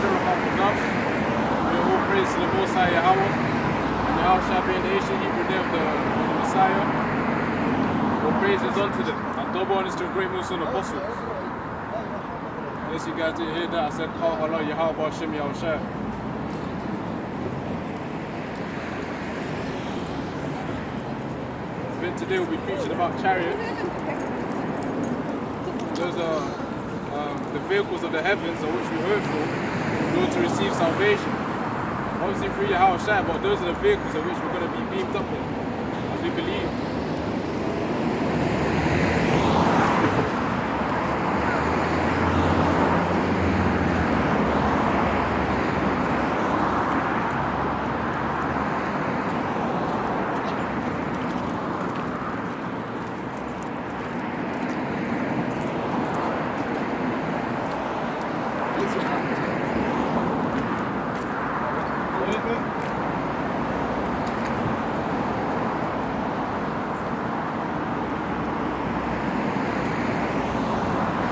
all praise to the Most High Yahweh. And Yahweh shall be in the ancient Hebrew name of the Messiah. All praise is unto them. And double honors to a great Muslim apostles. Unless you guys didn't hear that, I said, Kal Allah Yahweh Hashem Yahushua. Today we'll be preaching about chariots. Those are the vehicles of the heavens on which we hope for in order to receive salvation. Obviously through Yahweh Shai, but those are the vehicles on which we're going to be beamed up in as we believe.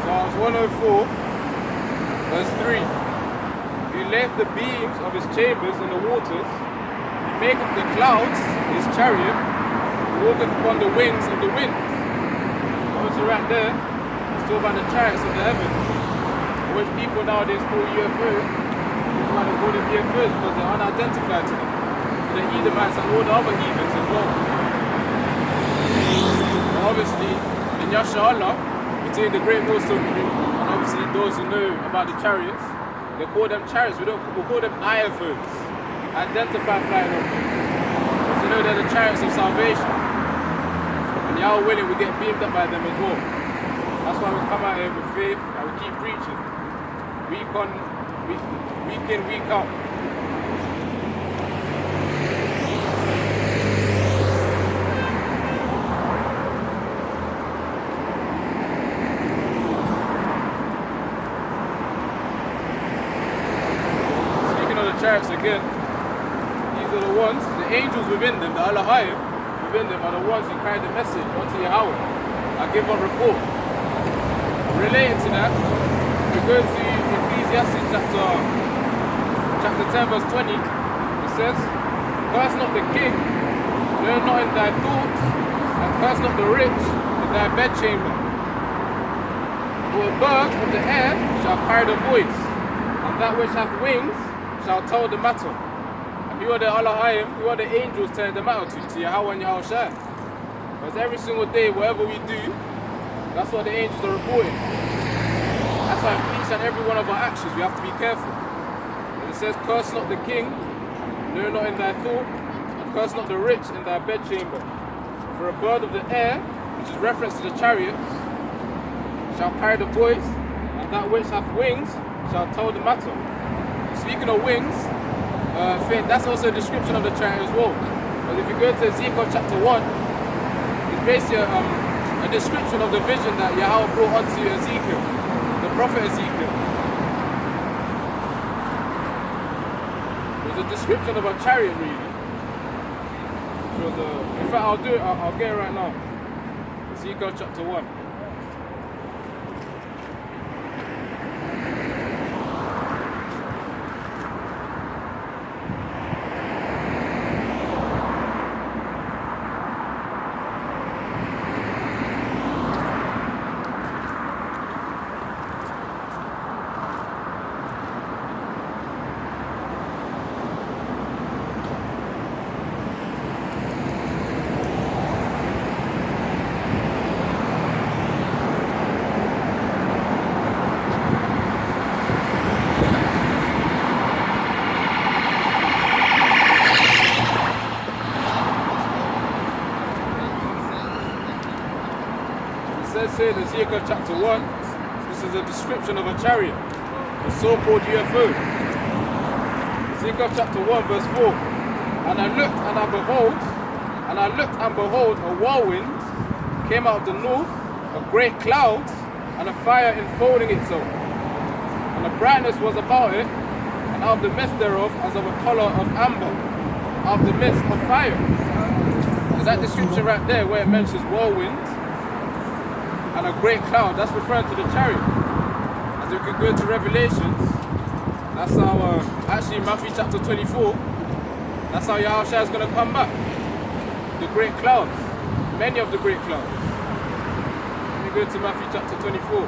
Psalms 104, verse 3. He layeth the beams of his chambers in the waters. He maketh the clouds his chariot. He walketh upon the wings of the wind. Obviously right there, it's talking about the chariots of the heavens, which people nowadays call UFOs. People might call them UFOs because they're unidentified to them, to the Edomites and all the other heathens as well. But obviously, in Yasha between the great Muslim and obviously those who know about the chariots, they call them chariots. We call them IFOs, identified flying objects. Because you know they're the chariots of salvation. And Yahweh willing, we get beamed up by them as well. That's why we come out here with faith and we keep preaching. Week in, week out. Chariots again, these are the ones, the angels within them, the Alahayim within them are the ones that carry the message onto Yahweh. I give a report. Relating to that, we go to Ecclesiastes chapter 10 verse 20. It says, curse not the king, learn not in thy thoughts, and curse not the rich in thy bedchamber. For a bird of the air shall carry the voice, and that which hath wings shall tell the matter. And who are the Alahayim, who are the angels telling the matter to Yahweh and Yahweh Shai. Because every single day, whatever we do, that's what the angels are reporting. That's why in each and every one of our actions, we have to be careful. And it says, curse not the king, learn not in thy thought, and curse not the rich in thy bedchamber. For a bird of the air, which is reference to the chariots, shall carry the voice, and that which hath wings shall tell the matter. Speaking of wings, that's also a description of the chariot as well. Because if you go to Ezekiel chapter 1, it's basically a description of the vision that Yahweh brought onto Ezekiel, the prophet Ezekiel. It was a description of a chariot really. Which was in fact, I'll get it right now. Ezekiel chapter 1. Says in Ezekiel chapter 1, this is a description of a chariot, the so-called UFO. Ezekiel chapter 1 verse 4. And I looked and behold, a whirlwind came out of the north, a great cloud, and a fire enfolding itself. And the brightness was about it, and out of the midst thereof as of a color of amber, out of the midst of fire. There's that description right there where it mentions whirlwind and a great cloud. That's referring to the chariot. As we can go to Revelations, That's how, actually Matthew chapter 24, that's how Yahushua is going to come back. The great clouds, many of the great clouds. Let me go to Matthew chapter 24.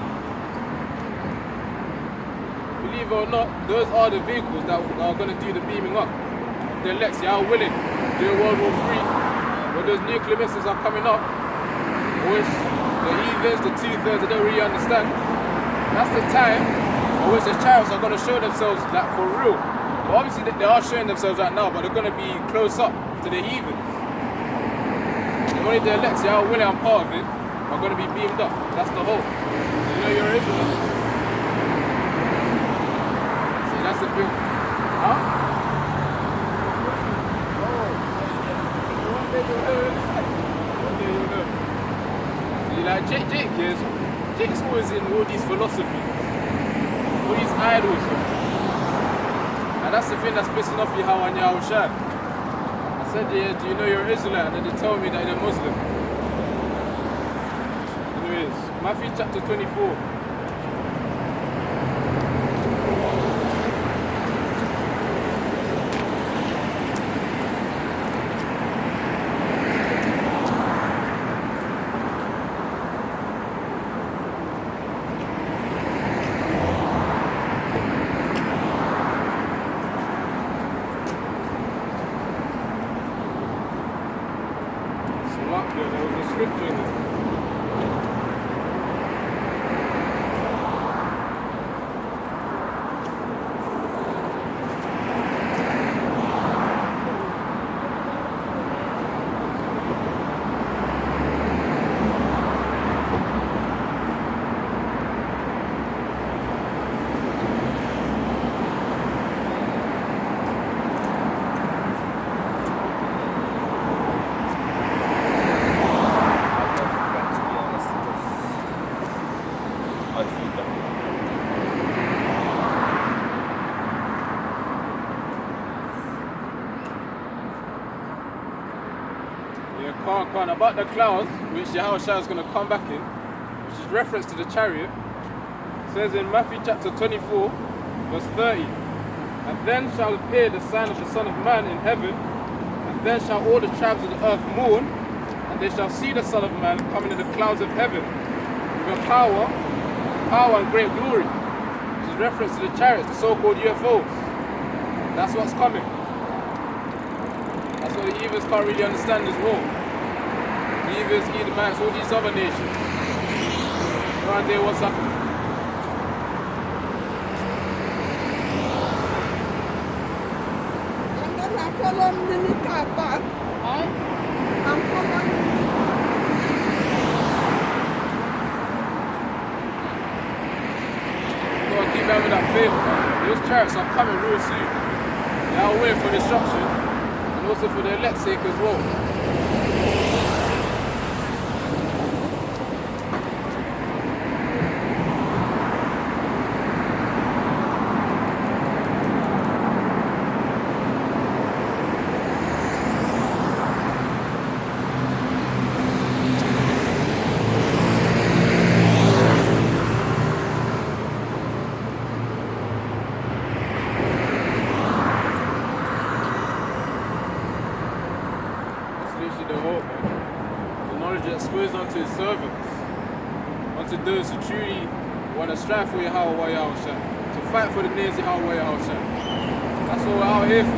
Believe it or not, those are the vehicles that are going to do the beaming up. The elect, Yahweh willing, during World War III, when those nuclear missiles are coming up, which the heathens, the two-thirds, they don't really understand. That's the time in which the chariots are going to show themselves like for real. But obviously they are showing themselves right now, but they're going to be close up to the heathens. And only the elect, Yahweh willing, and part of it, are going to be beamed up. That's the whole. So you know you're Israel. So that's the thing. Huh? One day you'll know. See, like Jake's always in all these philosophies, all these idols. And that's the thing that's pissing off Yahweh and Yahushua. I said, yeah, do you know you're Israelite? And then they tell me that they're Muslim. Anyways, Matthew chapter 24. There was a scripture in it. About the clouds, which Yahushua is going to come back in, which is reference to the chariot, it says in Matthew chapter 24, verse 30, and then shall appear the sign of the Son of Man in heaven, and then shall all the tribes of the earth mourn, and they shall see the Son of Man coming in the clouds of heaven, with power and great glory, which is reference to the chariots, the so-called UFOs. That's what's coming. That's what the heathens can't really understand as well. Evers, Edomites, all these other nations. No idea what's happening. Gotta keep having that faith, man. Those chariots are coming real soon. They are waiting for destruction and also for the elect's sake as well. Unto his servants, unto those who truly want to strive for Yahweh Yahushua, to fight for the names of Yahweh Yahushua. That's what we're out here for.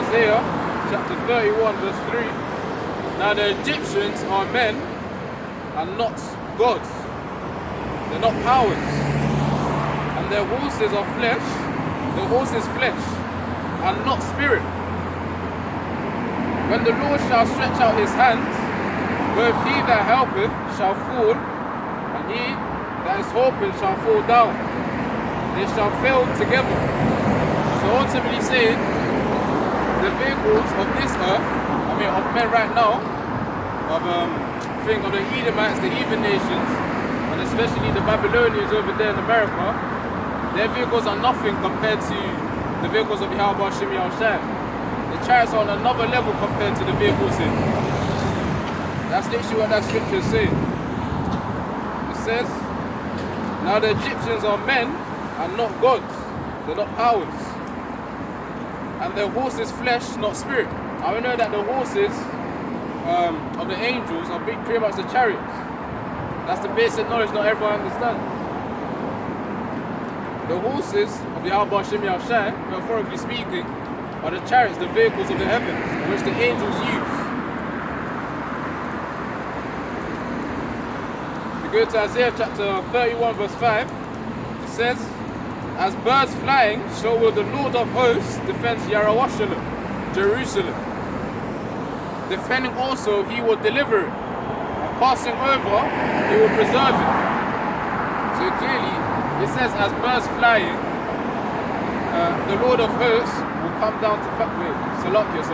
Isaiah chapter 31, verse 3. Now the Egyptians are men and not gods. They're not powers. And their horses are flesh. The horse is flesh and not spirit. When the Lord shall stretch out his hand, both he that helpeth shall fall, and he that is hoping shall fall down. They shall fail together. So ultimately saying, the vehicles of this earth, of men right now, of the Edomites, the heathen nations, and especially the Babylonians over there in America, their vehicles are nothing compared to the vehicles of Yahweh Shem Yahushai. The chariots are on another level compared to the vehicles here. That's literally what that scripture is saying. It says, now the Egyptians are men and not gods. They're not powers. And their horse is flesh, not spirit. Now we know that the horses of the angels are pretty much the chariots. That's the basic knowledge not everyone understands. The horses of the Yahweh Shem Yahushai, metaphorically speaking, are the chariots, the vehicles of the heavens, which the angels use. If you go to Isaiah chapter 31 verse 5, it says, as birds flying, so will the Lord of hosts defend Jerusalem. Defending also, he will deliver it. And passing over, he will preserve it. So clearly, it says, as birds flying, the Lord of hosts will come down to Salakia.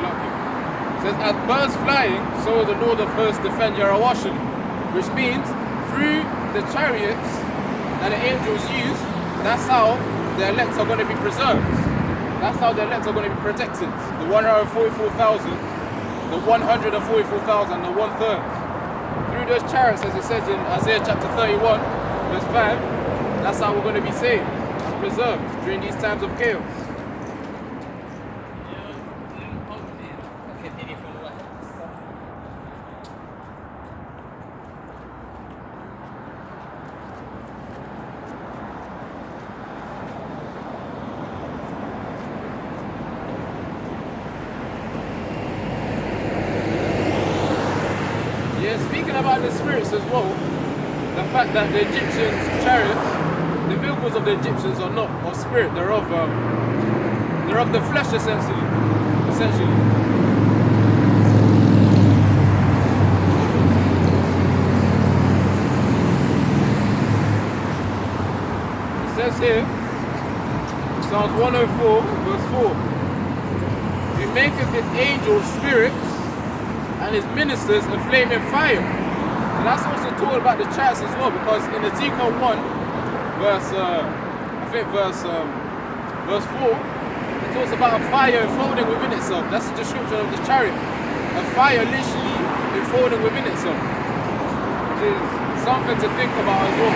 It says, as birds flying, so will the Lord of hosts defend Jerusalem. Which means, through the chariots that the angels use, that's how the elect are going to be preserved. That's how the elect are going to be protected. The 144,000, the 144,000, the 1/3. Through those chariots, as it says in Isaiah chapter 31, verse 5, that's how we're going to be saved and preserved during these times of chaos. Speaking about the spirits as well, the fact that the Egyptians' chariots, the vehicles of the Egyptians are not of spirit, they're of the flesh essentially. It says here, Psalms 104 verse 4, he maketh his angels spirits and his ministers a flaming fire. And that's also talking about the chariots as well, because in Ezekiel 1, verse 4, it talks about a fire enfolding within itself. That's the description of the chariot. A fire literally enfolding within itself. Which is something to think about as well.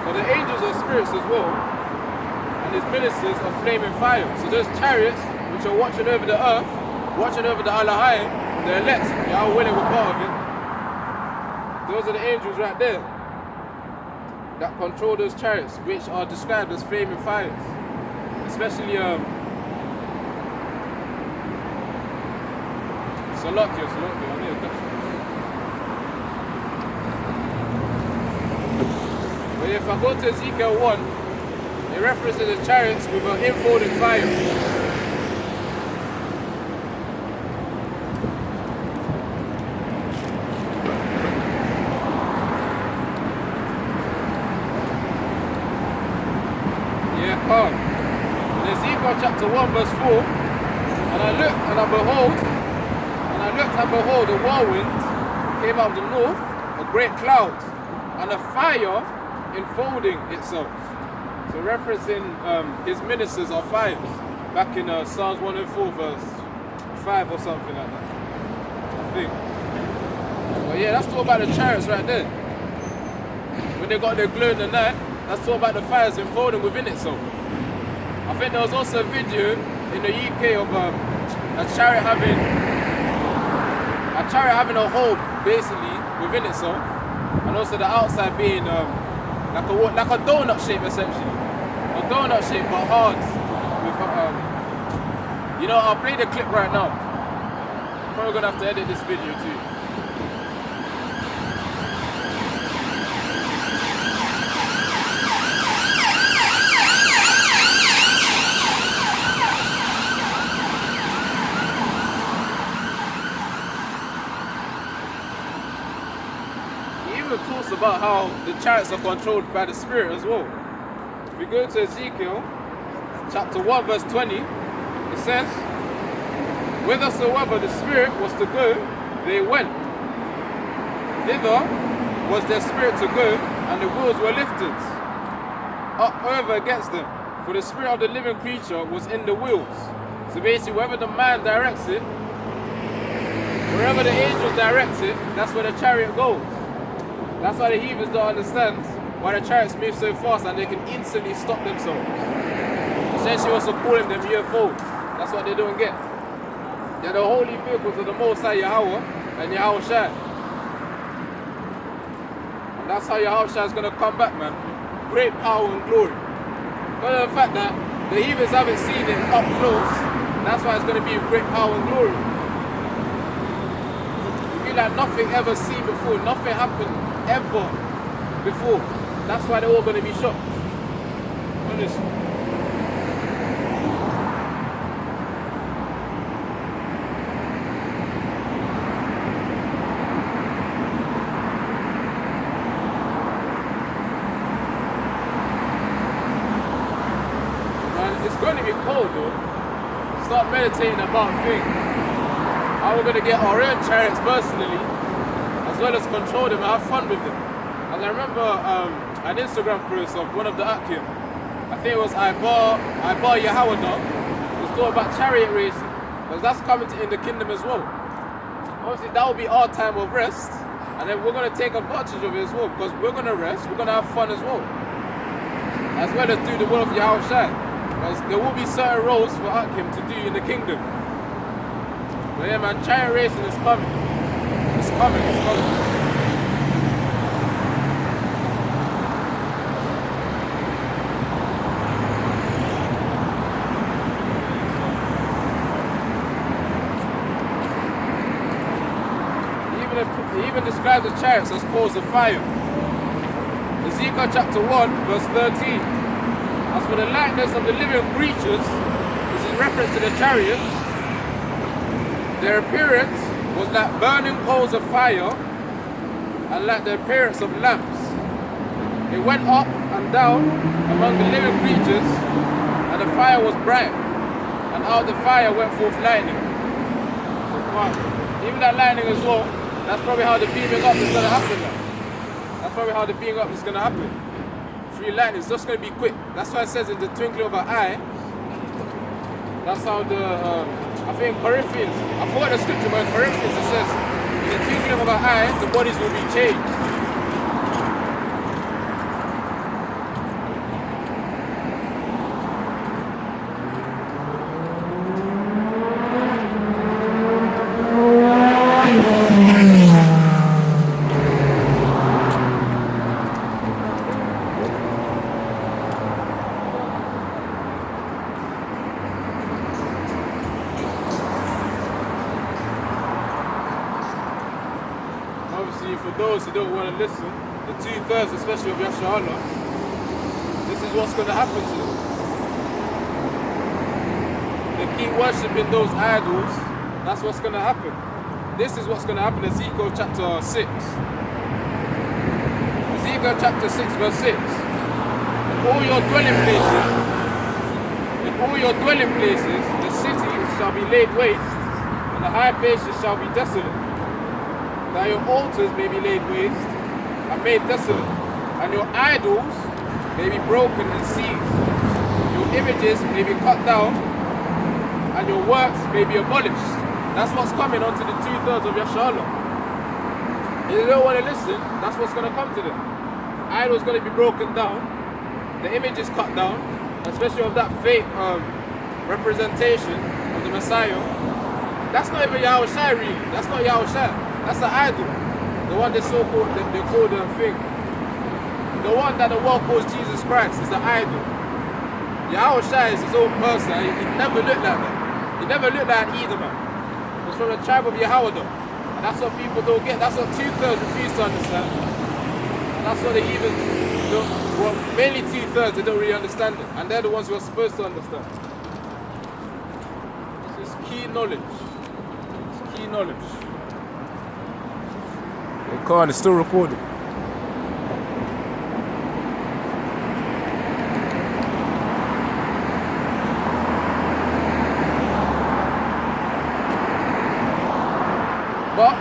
But the angels are spirits as well, and his ministers are flaming fire. So those chariots which are watching over the earth, watching over the Alahai, the elect, they are willing with part of it. Those are the angels right there that control those chariots, which are described as flaming fires. Especially Salakia, I need a question. But if I go to Ezekiel 1, it references the chariots with an enfolding fire. In Ezekiel chapter 1 verse 4, and I looked and behold, a whirlwind came out of the north, a great cloud, and a fire enfolding itself. So referencing his ministers are fires, back in Psalms 104 verse 5 or something like that, I think. But yeah, that's talking about the chariots right there. When they got their glow in the night, that's talking about the fires enfolding within itself. I think there was also a video in the UK of a chariot having a hole basically within itself, and also the outside being like a donut shape essentially, a donut shape but hard, with You know, I'll play the clip right now. Probably gonna have to edit this video too. He even talks about how the chariots are controlled by the Spirit as well. If we go to Ezekiel chapter 1 verse 20, it says, whithersoever the Spirit was to go, they went. Thither was their spirit to go, and the wheels were lifted up over against them. For the spirit of the living creature was in the wheels. So basically, wherever the man directs it, wherever the angels direct it, that's where the chariot goes. That's why the heathens don't understand why the chariots move so fast and they can instantly stop themselves. Essentially, also calling them UFOs. That's what they don't get. They're the holy vehicles of the Most High Yahweh and Yahweh Shai. And that's how Yahweh Shai is going to come back, man. Great power and glory. Because of the fact that the heathens haven't seen it up close, that's why it's going to be great power and glory. You feel like nothing ever seen before, nothing happened ever before. That's why they're all going to be shocked. Honestly. It's going to be cold though. Start meditating about things. How we're going to get our own chariots personally, as well as control them and have fun with them. And I remember an Instagram post of one of the Akim. I think it was Ibar Yahawada. It was talking about chariot racing, because that's coming in the kingdom as well. Obviously that will be our time of rest, and then we're going to take advantage of it as well, because we're going to rest, we're going to have fun as well as do the will of Yahweh Shai. Because there will be certain roles for Akim to do in the kingdom. But yeah, man, chariot racing is coming. It's coming, it's coming. He even describes the chariots as coals of fire. Ezekiel chapter 1, verse 13. As for the likeness of the living creatures, this is reference to the chariots, their appearance was like burning coals of fire and like the appearance of lamps. It went up and down among the living creatures, and the fire was bright, and out of the fire went forth lightning. So, wow. Even that lightning as well, that's probably how the beaming up is going to happen now. That's probably how the beaming up is going to happen. Lightning, it's just going to be quick. That's why it says in the twinkling of an eye. That's how the I think Corinthians, I forgot the scripture, but in Corinthians it says in the twinkling of an eye the bodies will be changed. For those who don't want to listen, the 2/3 especially of Yasharallah, this is what's going to happen to them. They keep worshipping those idols, that's what's going to happen. This is what's going to happen in Ezekiel chapter 6. Ezekiel chapter 6 verse 6. In all your dwelling places, the city shall be laid waste, and the high places shall be desolate. That your altars may be laid waste and made desolate, and your idols may be broken and seized. Your images may be cut down, and your works may be abolished. That's what's coming onto the 2/3 of Yasharallah. If they don't want to listen, that's what's going to come to them. Idols going to be broken down, the images cut down, especially of that fake representation of the Messiah. That's not even Yahweh Shai really. That's not Yahweh Shai. That's the idol. The one they so-called, they call the thing. The one that the world calls Jesus Christ is the idol. Yahweh Shai is his own person. He never looked like that. He never looked like an Edomite. He was from the tribe of Yahweh. And that's what people don't get. That's what 2/3 refuse to understand. And that's what they even don't, well, mainly 2/3 they don't really understand it. And they're the ones who are supposed to understand. This is key knowledge. It's key knowledge. The card is still recording. But,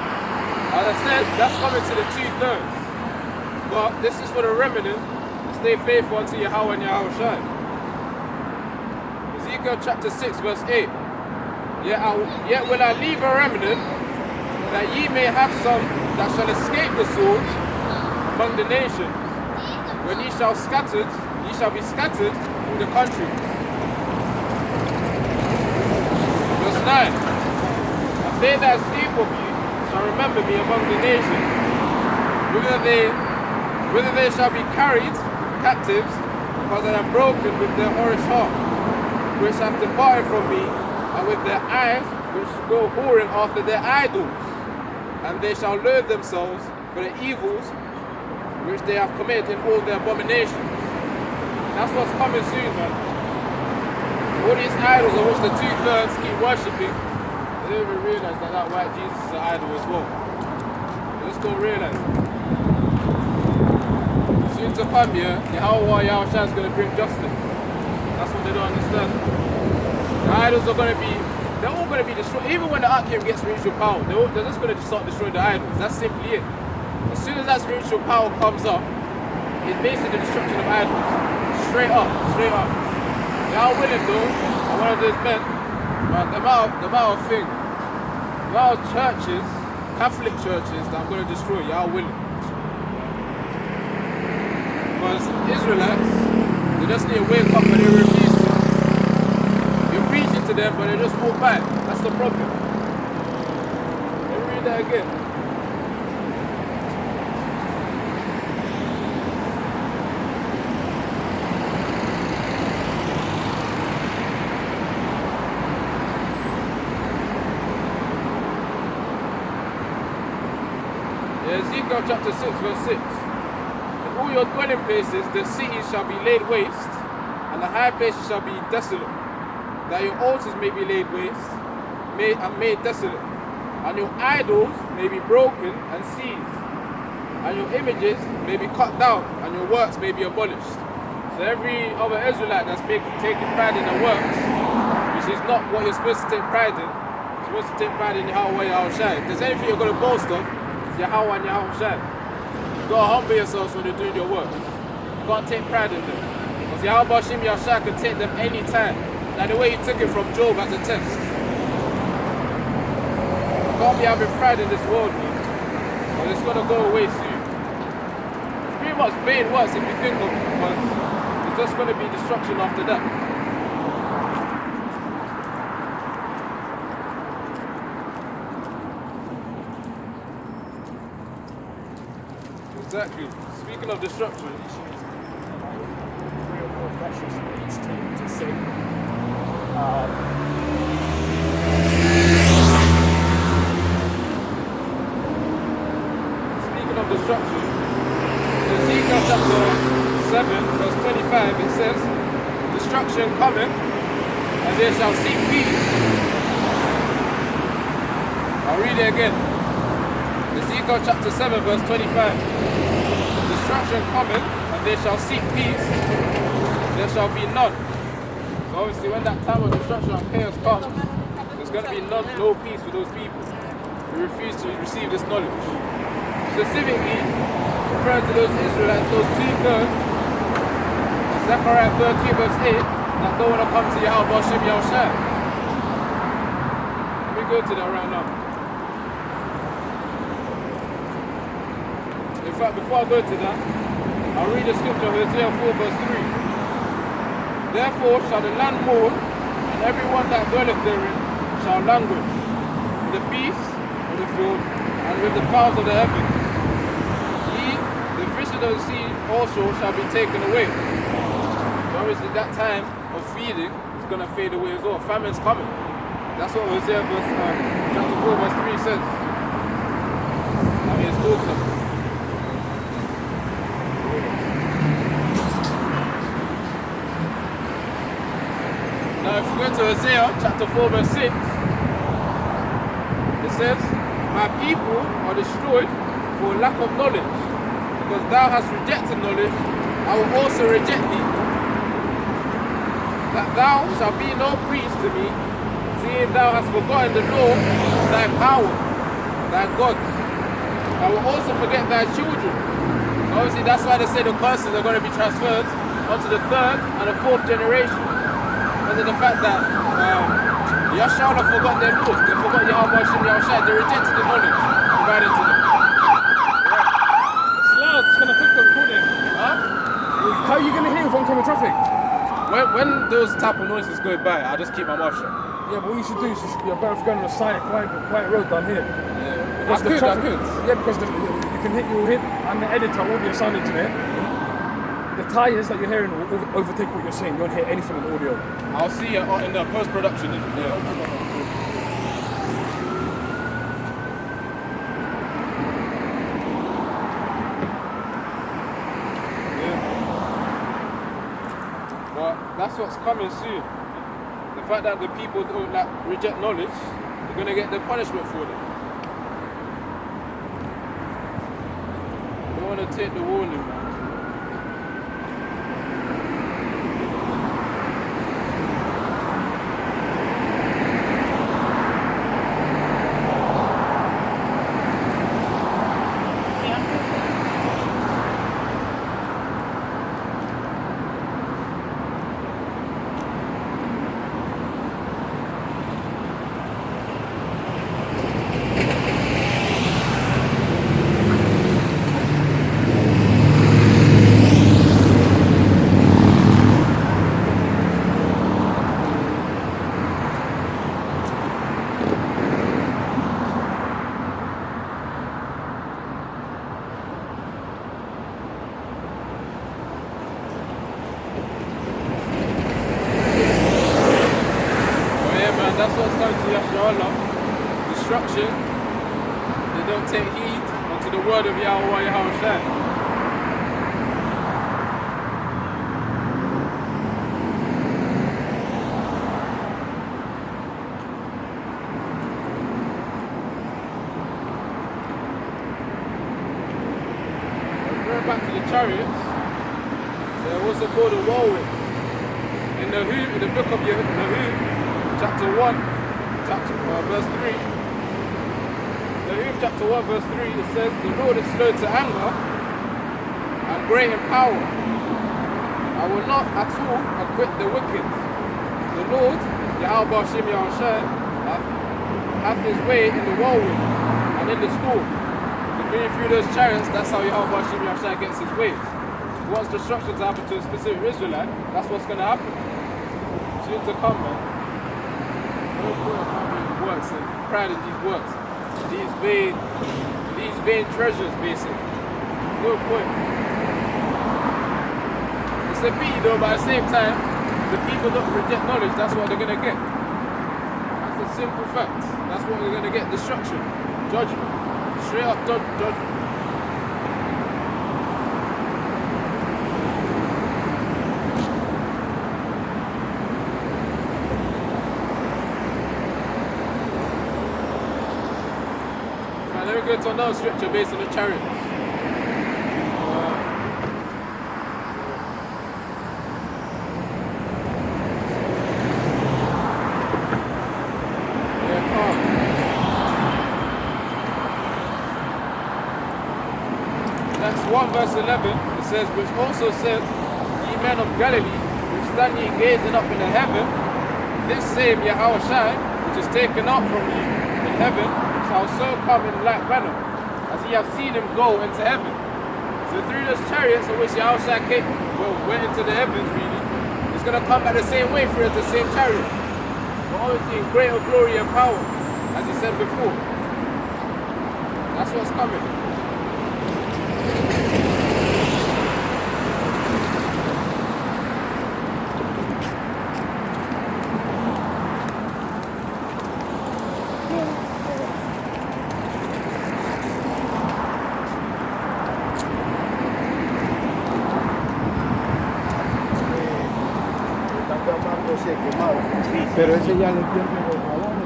as I said, that's coming to the 2/3. But this is for the remnant to stay faithful unto Yahweh and Yahweh Shai. Ezekiel chapter 6 verse 8. Yet will I leave a remnant, that ye may have some that shall escape the sword among the nations. When ye shall be scattered through the countries. Verse 9. And they that escape of you shall remember me among the nations, whether they shall be carried captives, because I am broken with their whorish heart, which have departed from me, and with their eyes which go whoring after their idols, and they shall loathe themselves for the evils which they have committed in all their abominations. That's what's coming soon, man. All these idols of which the 2/3 keep worshipping, they don't even realize that white Jesus is an idol as well. They just don't realize it. Soon to come here, Yahweh Shai is going to bring justice. That's what they don't understand. The idols are going to be, they're all going to be destroyed. Even when the Archim gets spiritual power, they're just going to start destroying the idols. That's simply it. As soon as that spiritual power comes up, it's basically the destruction of idols. Straight up, straight up. They are willing though, I'm one of those men, but the amount of things, a lot of churches, Catholic churches that I'm going to destroy, y'all willing. Because Israelites, they just need to wake up and they refuse to. You're preaching to them, but they just walk by. That's the problem. Let me read that again. Ezekiel chapter 6 verse 6. In all your dwelling places the cities shall be laid waste, and the high places shall be desolate, that your altars may be laid waste, and made desolate, and your idols may be broken and seized, and your images may be cut down, and your works may be abolished. So every other Israelite that's taking pride in their works, which is not what you're supposed to take pride in, you're supposed to take pride in Yahweh Yahweh Shai. If there's anything you're going to boast of, Yahweh and Yahweh Shai. You gotta humble yourselves when you're doing your work. You can't take pride in them. Because Yahweh Shim Yahshai can take them any time. Like the way he took it from Job as a test. You can't be having pride in this world, man. Because it's gonna go away soon. It's pretty much vain works if you think of it, but it's just gonna be destruction after that. Exactly. Speaking of destruction, 3 or 4 verses for each team to sing. Speaking of destruction, in Ezekiel chapter 7, verse 25, it says, "Destruction cometh, and they shall seek peace." I'll read it again. Ezekiel chapter 7, verse 25. Destruction cometh, and they shall seek peace, there shall be none. So obviously when that time of destruction and chaos comes, there's going to be no peace for those people who refuse to receive this knowledge. Specifically, referring to those Israelites, those 2/3, Zechariah 13 verse 8, that don't want to come to Yahweh Shim Yahshai. Let me go to that right now. In fact, before I go to that, I'll read the scripture of Hosea 4 verse 3. "Therefore shall the land mourn, and every one that dwelleth therein shall languish, with the beasts of the field, and with the fowls of the heavens. The fish of the sea also shall be taken away." So obviously that time of feeding is going to fade away as well. Famine's coming. That's what Hosea chapter 4 verse 3 says. I mean, it's talking about. Now if you go to Hosea chapter 4 verse 6, it says, my people are destroyed for lack of knowledge. Because thou hast rejected knowledge, I will also reject thee. That thou shalt be no priest to me, seeing thou hast forgotten the law of thy power, thy God. I will also forget thy children. Obviously that's why they say the curses are going to be transferred onto the third and the fourth generation. Because of the fact that Yashar have forgot their laws. They forgot Yahweh Hashem Yahushai. They rejected the knowledge provided to them. It's loud, it's going to affect the recording. Huh? How are you going to hear with oncoming traffic? When those type of noises go by, I just keep my mouth shut. Yeah, but what you should do is you're better off going on a side, quiet road down here. Yeah. Because I could. Yeah, because you'll hit, I'm the editor, audio sound engineer. The tyres that you're hearing will overtake what you're saying. You won't hear anything in the audio. I'll see you in the post-production. Yeah. That's what's coming soon. The fact that the people don't reject knowledge, they're gonna get the punishment for it. They want to take the warning, man. That's what's coming to Yahshua, destruction. They don't take heed unto the word of Yahweh Yahushua. Referring back to the chariots, they're also called the whirlwind. In the book of Nahum, chapter 1, verse 3. Nahum chapter 1, verse 3, it says, the Lord is slow to anger and great in power. I will not at all acquit the wicked. The Lord, Yahweh Hashem Yahushai, hath his way in the whirlwind and in the storm. So going through those chariots, that's how Yahweh Hashem Yahushai gets his ways. Once destruction to happen to a specific Israelite, that's what's going to happen. Soon to come, man. No point of having works and pride in these works, these vain treasures, basically. No point. It's a pity though, but at the same time, the people don't reject knowledge. That's what they're gonna get. That's a simple fact. That's what they're gonna get: destruction, judgment, straight up judgment. Let me go to another scripture based on the chariots. That's 1 verse 11. It says, which also says, ye men of Galilee, which stand ye gazing up in the heaven, this same Yahushai, which is taken up from you in heaven, shall so come in like manner, as ye have seen him go into heaven. So through those chariots in which Yahushua went into the heavens, really, it's going to come back the same way through the same chariot. But obviously in greater glory and power, as he said before. That's what's coming. Pero ese ya le pierde los valores.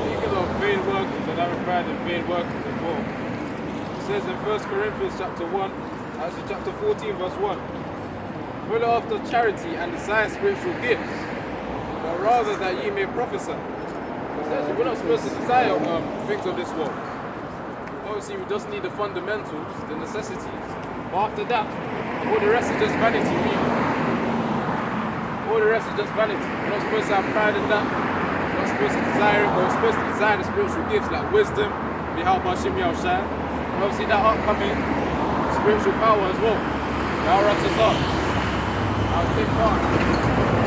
Speaking of vain workers, and having pride in vain workers as well. It says in 1 Corinthians chapter 1, actually chapter 14 verse 1, follow after charity and desire spiritual gifts, but rather that ye may prophesy. It says we're not supposed to desire things of this world. Obviously we just need the fundamentals, the necessities. But after that, all the rest is just vanity really. All the rest is just vanity. We're not supposed to have pride in that. We're not supposed to desire it, but we're supposed to desire the spiritual gifts like wisdom, Bihalba Shimya Shai, and obviously that upcoming spiritual power as well. Our I'll take part.